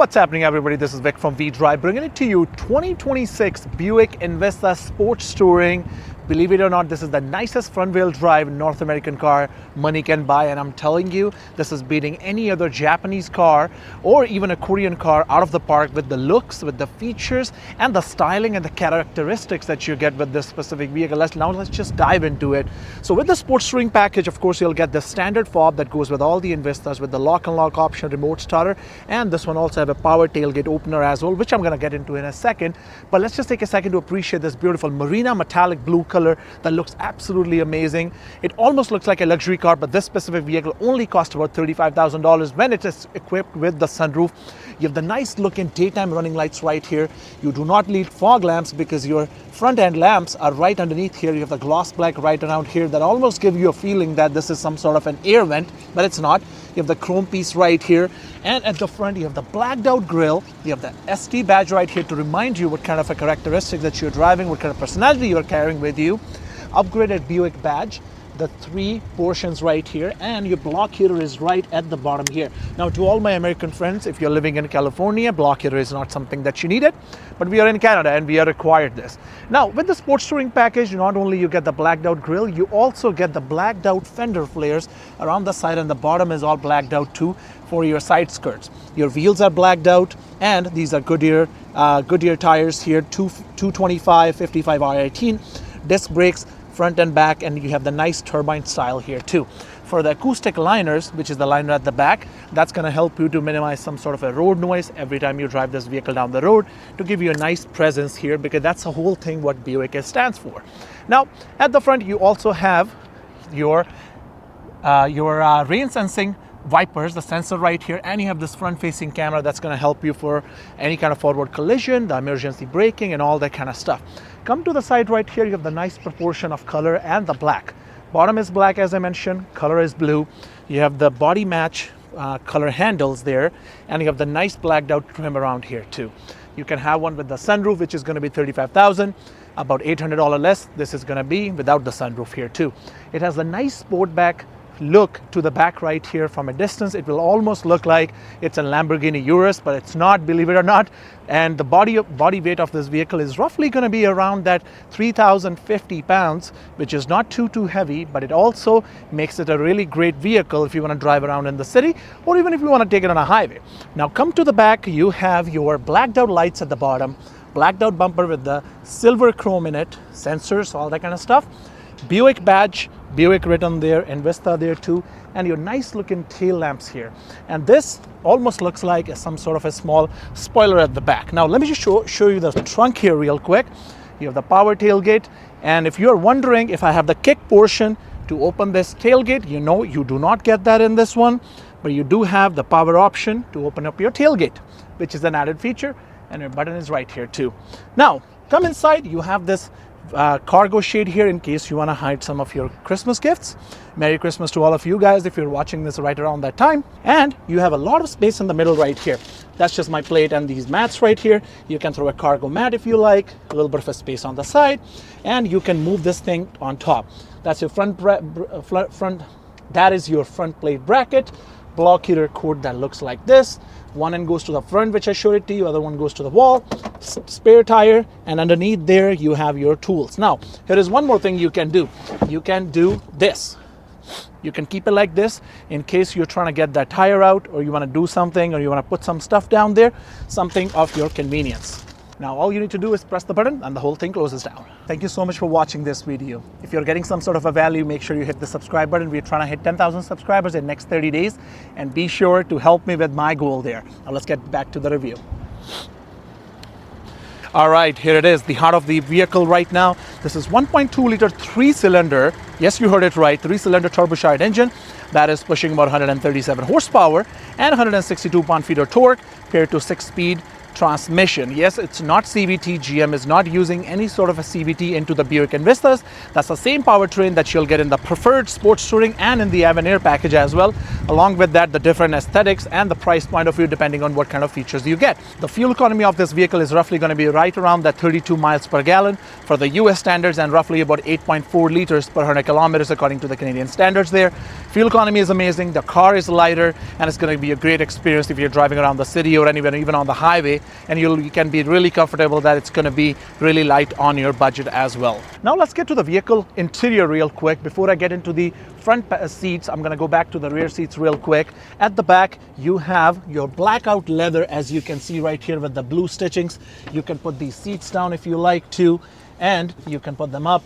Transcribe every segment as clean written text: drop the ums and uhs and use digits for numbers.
What's happening, everybody? This is Vic from V-Drive, bringing it to you 2026 Buick Envista Sports Touring. Believe it or not, this is the nicest front-wheel drive North American car money can buy, and I'm telling you, this is beating any other Japanese car or even a Korean car out of the park with the looks, with the features, and the styling and the characteristics that you get with this specific vehicle. Let's just dive into it. So with the sports touring package, of course, you'll get the standard fob that goes with all the Envistas with the lock and lock option, remote starter, and this one also have a power tailgate opener as well, which I'm going to get into in a second. But let's just take a second to appreciate this beautiful marina metallic blue color that looks absolutely amazing. It almost looks like a luxury car, but this specific vehicle only costs about $35,000 when it is equipped with the sunroof. You have the nice looking daytime running lights right here. You do not need fog lamps because your front end lamps are right underneath here. You have the gloss black right around here that almost give you a feeling that this is some sort of an air vent, but it's not. You have the chrome piece right here, and at the front you have the blacked out grille. You have the ST badge right here to remind you what kind of a characteristic that you're driving, what kind of personality you're carrying with you. Upgraded Buick badge, the three portions right here, and your block heater is right at the bottom here. Now, to all my American friends, if you're living in California, block heater is not something that you needed, but we are in Canada and we are required this. Now, with the sports touring package, not only you get the blacked out grille, you also get the blacked out fender flares around the side, and the bottom is all blacked out too for your side skirts. Your wheels are blacked out, and these are Goodyear tires here, 225 55 R18, disc brakes front and back, and you have the nice turbine style here too. For the acoustic liners, which is the liner at the back, that's going to help you to minimize some sort of a road noise every time you drive this vehicle down the road, to give you a nice presence here, because that's the whole thing what Buick stands for. Now, at the front, you also have your rain sensing wipers, the sensor right here, and you have this front facing camera that's going to help you for any kind of forward collision, the emergency braking, and all that kind of stuff. Come to the side right here, you have the nice proportion of color and the black. Bottom is black, as I mentioned, color is blue. You have the body match color handles there, and you have the nice blacked out trim around here too. You can have one with the sunroof, which is going to be $35,000, about $800 less. This is going to be without the sunroof here too. It has a nice sportback look to the back right here. From a distance, it will almost look like it's a Lamborghini Urus, but it's not, believe it or not. And the body weight of this vehicle is roughly going to be around that 3,050 pounds, which is not too heavy, but it also makes it a really great vehicle if you want to drive around in the city, or even if you want to take it on a highway. Now come to the back, you have your blacked out lights at the bottom, blacked out bumper with the silver chrome in it, sensors, all that kind of stuff. Buick badge, Buick written there, Envista there too, and your nice looking tail lamps here. And this almost looks like some sort of a small spoiler at the back. Now let me just show you the trunk here real quick. You have the power tailgate, and if you're wondering if I have the kick portion to open this tailgate, you know you do not get that in this one, but you do have the power option to open up your tailgate, which is an added feature, and your button is right here too. Now come inside, you have this cargo shade here in case you want to hide some of your Christmas gifts. Merry Christmas to all of you guys if you're watching this right around that time. And you have a lot of space in the middle right here. That's just my plate and these mats right here. You can throw a cargo mat if you like, a little bit of a space on the side, and you can move this thing on top. That's your front, that is your front plate bracket. Block heater cord that looks like this. One end goes to the front, which I showed it to you, other one goes to the wall. Spare tire, and underneath there you have your tools. Now here is one more thing you can do. You can do this. You can keep it like this in case you're trying to get that tire out, or you want to do something, or you want to put some stuff down there, something of your convenience. Now all you need to do is press the button and the whole thing closes down. Thank you so much for watching this video. If you're getting some sort of a value, make sure you hit the subscribe button. We're trying to hit 10,000 subscribers in the next 30 days, and be sure to help me with my goal there. Now let's get back to the review. All right, here it is, the heart of the vehicle right now. This is 1.2 liter 3-cylinder. Yes, you heard it right, 3-cylinder turbocharged engine that is pushing about 137 horsepower and 162 pound-feet of torque, paired to 6-speed transmission. Yes, it's not CVT. GM is not using any sort of a CVT into the Buick Envistas. That's the same powertrain that you'll get in the preferred sports touring and in the Avenir package as well. Along with that, the different aesthetics and the price point of view depending on what kind of features you get. The fuel economy of this vehicle is roughly going to be right around that 32 miles per gallon. For the US standard standards and roughly about 8.4 liters per 100 kilometers according to the Canadian standards there. Fuel economy is amazing, the car is lighter, and it's going to be a great experience if you're driving around the city or anywhere, even on the highway, and you can be really comfortable that it's going to be really light on your budget as well. Now let's get to the vehicle interior real quick. Before I get into the front seats, I'm going to go back to the rear seats real quick. At the back, you have your blackout leather, as you can see right here with the blue stitchings. You can put these seats down if you like to, and you can put them up,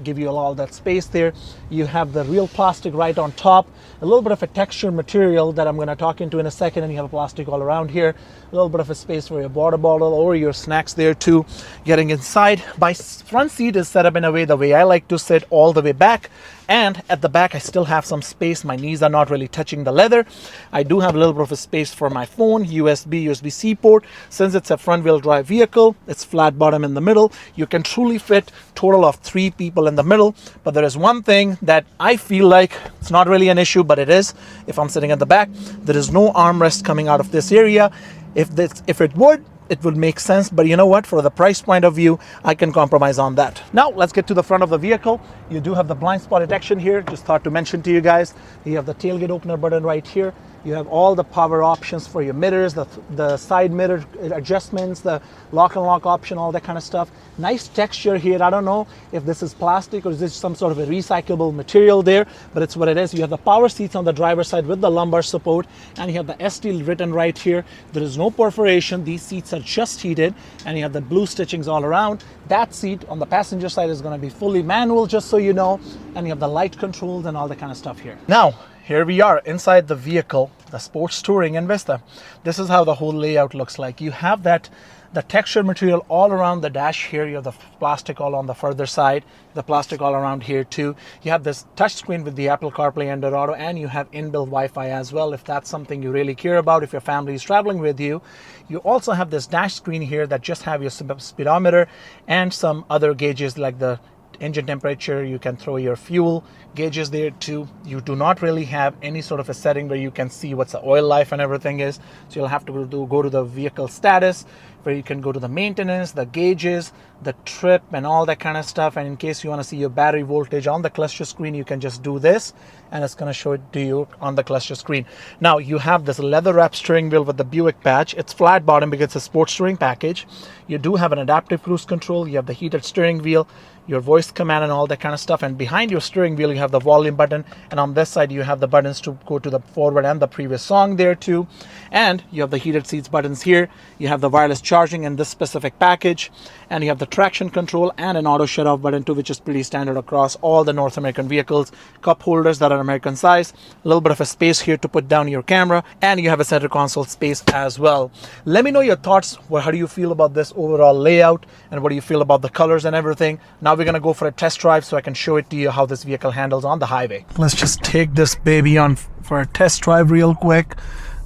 give you all that space there. You have the real plastic right on top, a little bit of a texture material that I'm going to talk into in a second, and you have a plastic all around here, a little bit of a space for your water bottle or your snacks there too. Getting inside, my front seat is set up in a way, the way I like to sit, all the way back, and at the back I still have some space. My knees are not really touching the leather. I do have a little bit of a space for my phone, USB-C port. Since it's a front wheel drive vehicle, it's flat bottom in the middle. You can truly fit total of 3 people in the middle. But there is one thing that I feel like it's not really an issue, but it is. If I'm sitting at the back, there is no armrest coming out of this area. If it would, it would make sense, but you know what, for the price point of view, I can compromise on that. Now let's get to the front of the vehicle. You do have the blind spot detection here. Just thought to mention to you guys, you have the tailgate opener button right here. You have all the power options for your mirrors, the side mirror adjustments, the lock and lock option, all that kind of stuff. Nice texture here. I don't know if this is plastic or is this some sort of a recyclable material there, but it's what it is. You have the power seats on the driver's side with the lumbar support, and you have the ST written right here. There is no perforation. These seats are just heated, and you have the blue stitchings all around. That seat on the passenger side is going to be fully manual, just so you know, and you have the light controls and all that kind of stuff here. Now, here we are inside the vehicle, the Sports Touring Envista. This is how the whole layout looks like. You have the textured material all around the dash here. You have the plastic all on the further side, the plastic all around here too. You have this touchscreen with the Apple CarPlay and Android Auto, and you have inbuilt Wi-Fi as well, if that's something you really care about, if your family is traveling with you. You also have this dash screen here that just have your speedometer and some other gauges like the engine temperature. You can throw your fuel gauges there too. You do not really have any sort of a setting where you can see what's the oil life and everything is. So you'll have to go to the vehicle status, where you can go to the maintenance, the gauges, the trip, and all that kind of stuff. And in case you want to see your battery voltage on the cluster screen, you can just do this, and it's going to show it to you on the cluster screen. Now you have this leather wrap steering wheel with the Buick badge. It's flat bottom because it's a sports touring package. You do have an adaptive cruise control. You have the heated steering wheel, your voice command, and all that kind of stuff. And behind your steering wheel, you have the volume button, and on this side you have the buttons to go to the forward and the previous song there too. And you have the heated seats buttons here. You have the wireless charging in this specific package, and you have the traction control and an auto shut off button too, which is pretty standard across all the North American vehicles. Cup holders that are American size, a little bit of a space here to put down your camera, and you have a center console space as well. Let me know your thoughts. How do you feel about this overall layout, and what do you feel about the colors and everything? Now we're gonna go for a test drive so I can show it to you how this vehicle handles on the highway. Let's just take this baby on for a test drive real quick.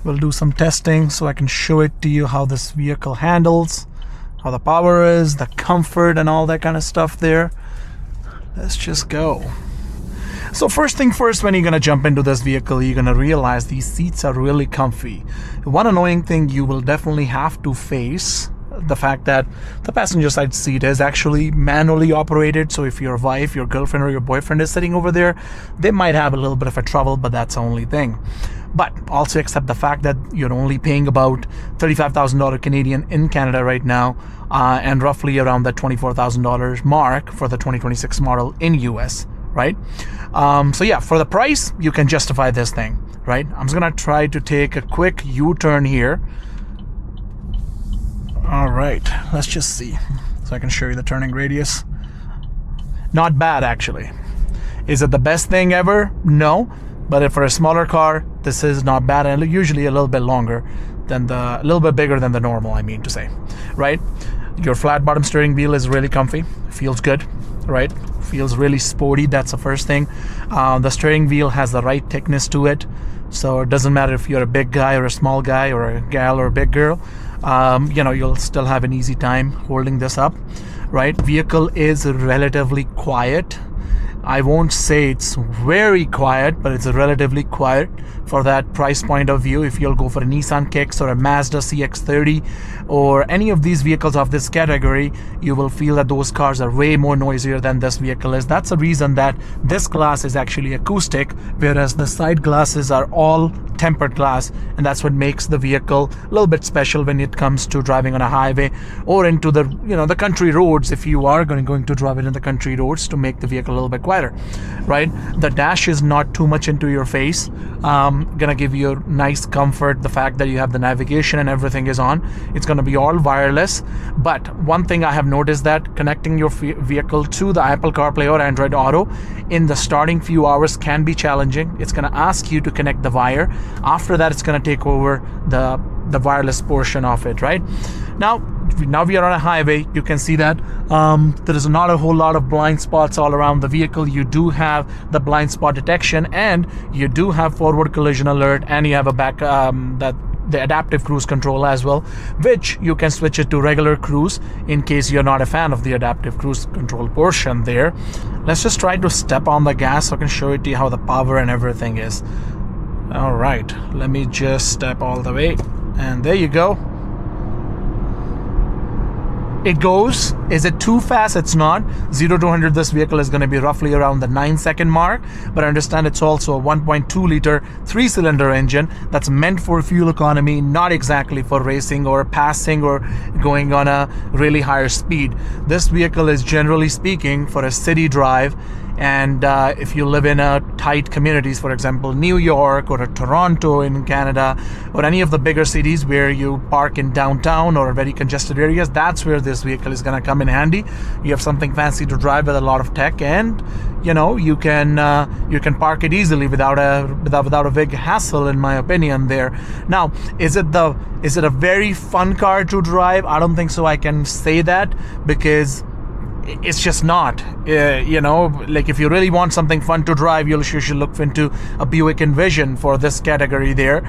We'll do some testing so I can show it to you how this vehicle handles, how the power is, the comfort, and all that kind of stuff there. Let's just go. So first thing first, when you're going to jump into this vehicle, you're going to realize these seats are really comfy. One annoying thing you will definitely have to face, the fact that the passenger side seat is actually manually operated. So if your wife, your girlfriend, or your boyfriend is sitting over there, they might have a little bit of a trouble, but that's the only thing. But also accept the fact that you're only paying about $35,000 Canadian in Canada right now, and roughly around that $24,000 mark for the 2026 model in US, right? So yeah, for the price, you can justify this thing, right? I'm just gonna try to take a quick U-turn here. All right, let's just see. So I can show you the turning radius. Not bad, actually. Is it the best thing ever? No. But for a smaller car, this is not bad, and usually a little bit longer than a little bit bigger than the normal, I mean to say, right? Your flat bottom steering wheel is really comfy, feels good, right? Feels really sporty, that's the first thing. The steering wheel has the right thickness to it, so it doesn't matter if you're a big guy or a small guy or a gal or a big girl, you'll still have an easy time holding this up, right? Vehicle is relatively quiet. I won't say it's very quiet, but it's relatively quiet for that price point of view. If you'll go for a Nissan Kicks or a Mazda CX-30 or any of these vehicles of this category, you will feel that those cars are way more noisier than this vehicle is. That's the reason that this glass is actually acoustic, whereas the side glasses are all tempered glass, and that's what makes the vehicle a little bit special when it comes to driving on a highway or into the the country roads. If you are going to drive it in the country roads, to make the vehicle a little bit quieter, right? The dash is not too much into your face, gonna give you a nice comfort. The fact that you have the navigation and everything is on, it's gonna be all wireless. But one thing I have noticed, that connecting your vehicle to the Apple CarPlay or Android Auto in the starting few hours can be challenging. It's gonna ask you to connect the wire. After that, it's gonna take over the wireless portion of it, right? Now we are on a highway. You can see that there is not a whole lot of blind spots all around the vehicle. You do have the blind spot detection, and you do have forward collision alert, and you have a back the adaptive cruise control as well, which you can switch it to regular cruise in case you're not a fan of the adaptive cruise control portion there. Let's just try to step on the gas so I can show it to you how the power and everything is. All right, let me just step all the way, and there you go. It goes. Is it too fast? It's not. 0 to 100, this vehicle is going to be roughly around the 9-second mark, but understand it's also a 1.2 liter 3-cylinder engine that's meant for fuel economy, not exactly for racing or passing or going on a really higher speed. This vehicle is, generally speaking, for a city drive. And if you live in a tight communities, for example, New York or Toronto in Canada, or any of the bigger cities where you park in downtown or very congested areas, that's where this vehicle is going to come in handy. You have something fancy to drive with a lot of tech, and you can park it easily without a big hassle, in my opinion. There. Now, is it a very fun car to drive? I don't think so. I can say that, because it's just not. Like, if you really want something fun to drive, you should look into a Buick Envision for this category there,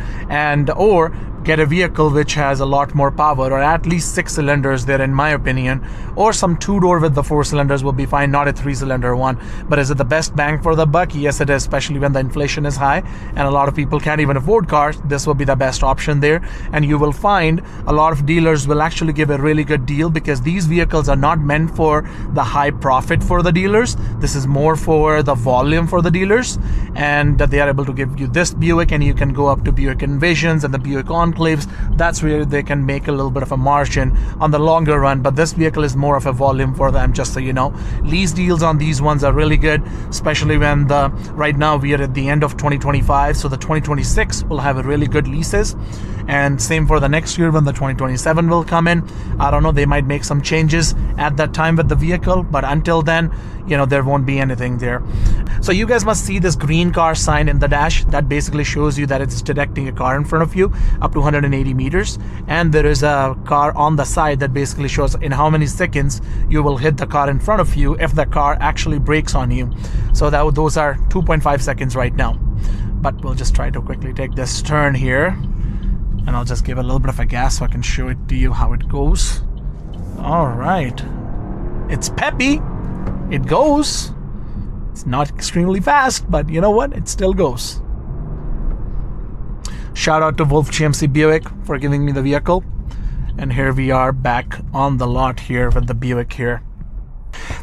or get a vehicle which has a lot more power, or at least 6 cylinders there, in my opinion, or some 2-door with the 4 cylinders will be fine, not a 3-cylinder one. But is it the best bang for the buck? Yes, it is, especially when the inflation is high and a lot of people can't even afford cars. This will be the best option there, and you will find a lot of dealers will actually give a really good deal, because these vehicles are not meant for the high profit for the dealers. This is more for the volume for the dealers, and that they are able to give you this Buick, and you can go up to Buick Envisions and the Buick Enclaves. That's where they can make a little bit of a margin on the longer run, but this vehicle is more of a volume for them, just so you know. Lease deals on these ones are really good, especially when right now we are at the end of 2025, so the 2026 will have a really good leases, and same for the next year when the 2027 will come in. I don't know, they might make some changes at that time with the vehicle, but until then, there won't be anything there. So you guys must see this green car sign in the dash. That basically shows you that it's detecting a car in front of you up to 180 meters, and there is a car on the side that basically shows in how many seconds you will hit the car in front of you if the car actually brakes on you. So those are 2.5 seconds right now. But we'll just try to quickly take this turn here, and I'll just give a little bit of a gas so I can show it to you how it goes. All right, it's peppy. It goes. It's not extremely fast, but you know what? It still goes. Shout out to Wolf GMC Buick for giving me the vehicle. And here we are back on the lot here with the Buick here.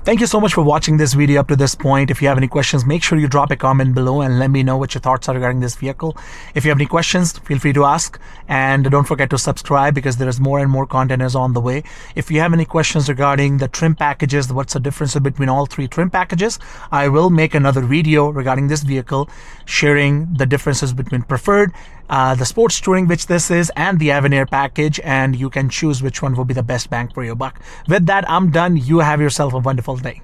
Thank you so much for watching this video up to this point. If you have any questions, make sure you drop a comment below and let me know what your thoughts are regarding this vehicle. If you have any questions, feel free to ask, and don't forget to subscribe, because there is more and more content is on the way. If you have any questions regarding the trim packages, what's the difference between all 3 trim packages, I will make another video regarding this vehicle, sharing the differences between preferred, the sports touring, which this is, and the Avenir package, and you can choose which one will be the best bang for your buck. With that, I'm done. You have yourself a wonderful day.